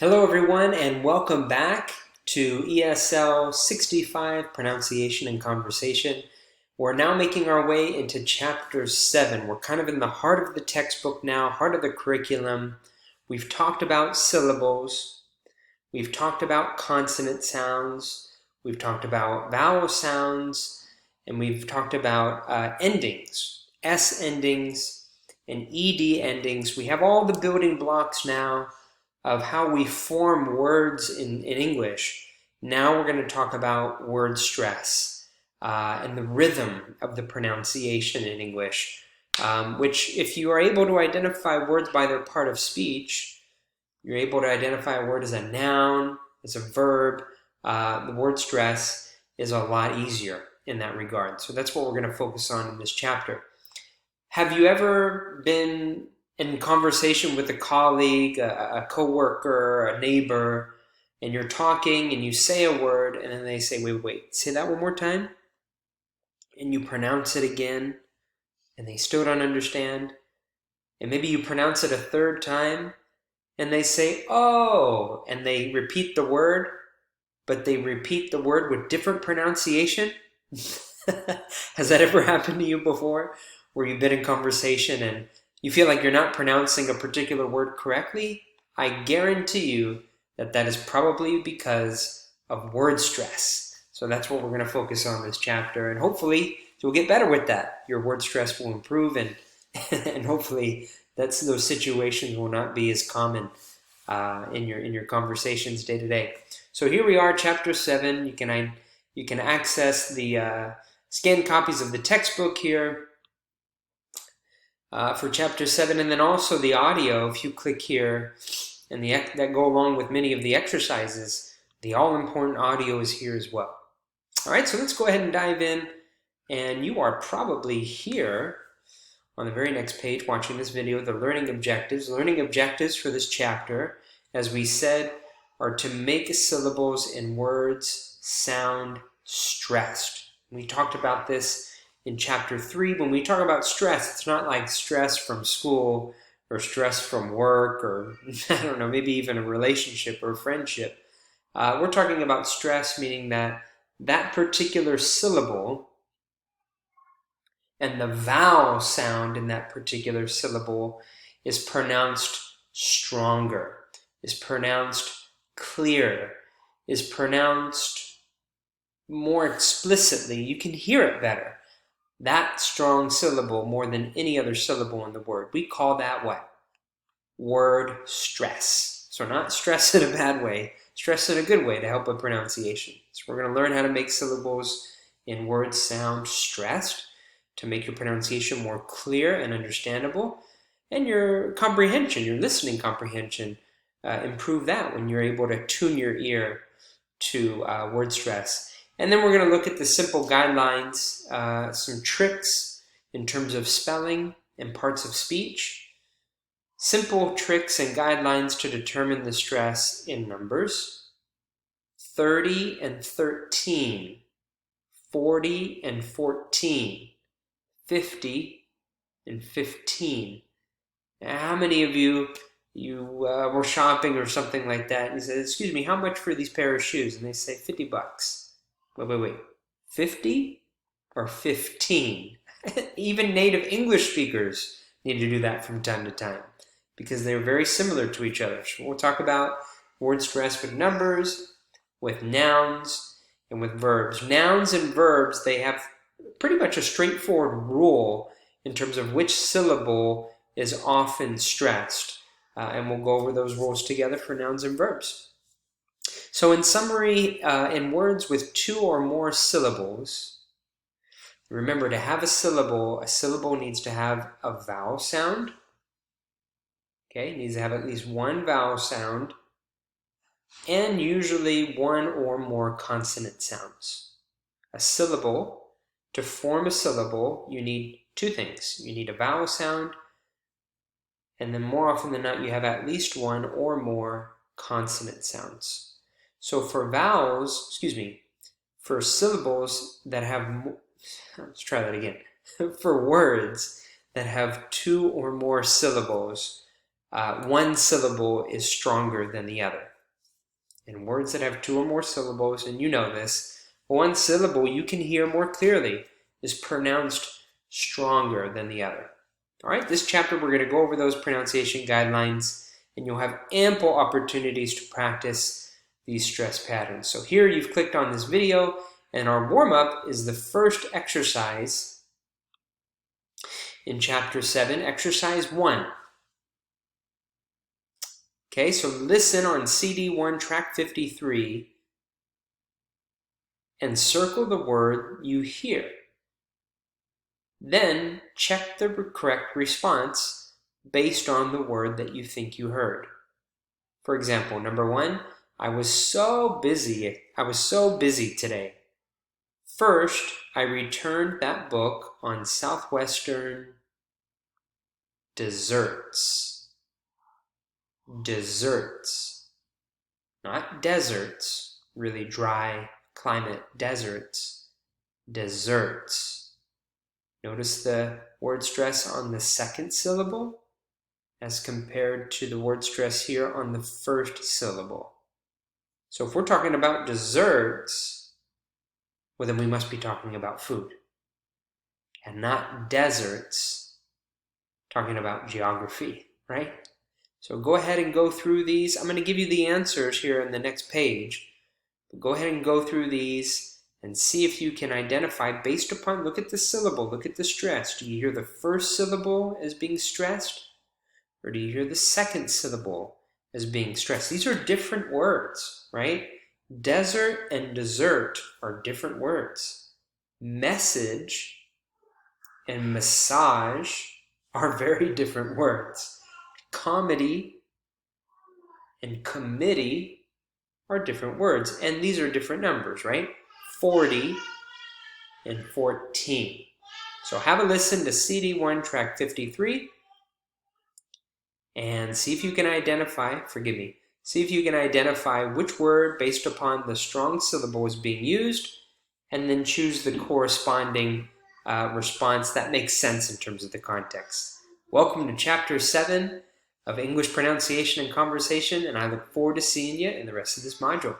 Hello everyone and welcome back to ESL 65 Pronunciation and Conversation. We're now making our way into Chapter 7. We're kind of in the heart of the textbook now, heart of the curriculum. We've talked about syllables, we've talked about consonant sounds, we've talked about vowel sounds, and we've talked about endings, S endings and ED endings. We have all the building blocks now of how we form words in English. Now we're going to talk about word stress and the rhythm of the pronunciation in English, which if you are able to identify words by their part of speech, you're able to identify a word as a noun, as a verb, the word stress is a lot easier in that regard. So that's what we're going to focus on in this chapter. Have you ever been in conversation with a colleague, a coworker, a neighbor, and you're talking and you say a word and then they say, wait, say that one more time? And you pronounce it again and they still don't understand. And maybe you pronounce it a third time and they say, oh, and they repeat the word, but they repeat the word with different pronunciation? Has that ever happened to you before, where you've been in conversation and you feel like you're not pronouncing a particular word correctly? I guarantee you that that is probably because of word stress. So that's what we're going to focus on this chapter, and hopefully you'll get better with that. Your word stress will improve, and and hopefully those situations will not be as common in your conversations day to day. So here we are, chapter 7. You can access the scanned copies of the textbook here for chapter 7, and then also the audio. If you click here, and that go along with many of the exercises, the all-important audio is here as well. All right, so let's go ahead and dive in, and you are probably here on the very next page watching this video, the learning objectives. Learning objectives for this chapter, as we said, are to make syllables in words sound stressed. We talked about this in chapter 3. When we talk about stress, it's not like stress from school or stress from work or, I don't know, maybe even a relationship or a friendship. We're talking about stress, meaning that particular syllable and the vowel sound in that particular syllable is pronounced stronger, is pronounced clear, is pronounced more explicitly. You can hear it better. That strong syllable more than any other syllable in the word. We call that what? Word stress. So not stress in a bad way, stress in a good way to help with pronunciation. So we're going to learn how to make syllables in words sound stressed to make your pronunciation more clear and understandable, and your comprehension, your listening comprehension, improve that when you're able to tune your ear to word stress. And then we're going to look at the simple guidelines, some tricks in terms of spelling and parts of speech, simple tricks and guidelines to determine the stress in numbers, 30 and 13, 40 and 14, 50 and 15. Now, how many of you were shopping or something like that and you said, excuse me, how much for these pair of shoes? And they say $50. Wait, 50 or 15? Even native English speakers need to do that from time to time because they're very similar to each other. So we'll talk about word stress with numbers, with nouns, and with verbs. Nouns and verbs, they have pretty much a straightforward rule in terms of which syllable is often stressed. And we'll go over those rules together for nouns and verbs. So in summary, in words with 2 or more syllables, remember to have a syllable needs to have a vowel sound. Okay, it needs to have at least one vowel sound, and usually one or more consonant sounds. A syllable, to form a syllable, you need 2 things. You need a vowel sound, and then more often than not, you have at least one or more consonant sounds. So for for syllables that have, let's try that again. For words that have 2 or more syllables, one syllable is stronger than the other. In words that have 2 or more syllables, and you know this, one syllable you can hear more clearly is pronounced stronger than the other. All right, this chapter we're going to go over those pronunciation guidelines, and you'll have ample opportunities to practice these stress patterns. So here you've clicked on this video, and our warm-up is the first exercise in chapter 7, exercise 1. Okay, so listen on CD1 track 53 and circle the word you hear. Then check the correct response based on the word that you think you heard. For example, number 1, I was so busy today. First, I returned that book on Southwestern desserts. Desserts. Not deserts, really dry climate deserts. Desserts. Notice the word stress on the second syllable as compared to the word stress here on the first syllable. So if we're talking about desserts, well, then we must be talking about food and not deserts, talking about geography, right? So go ahead and go through these. I'm going to give you the answers here in the next page. But go ahead and go through these and see if you can identify based upon, look at the syllable, look at the stress. Do you hear the first syllable as being stressed? Or do you hear the second syllable as being stressed? These are different words, right? Desert and dessert are different words. Message and massage are very different words. Comedy and committee are different words, and these are different numbers, right? 40 and 14. So have a listen to CD1 track 53 and see if you can identify, see if you can identify which word based upon the strong syllable is being used, and then choose the corresponding response that makes sense in terms of the context. Welcome to Chapter 7 of English Pronunciation and Conversation, and I look forward to seeing you in the rest of this module.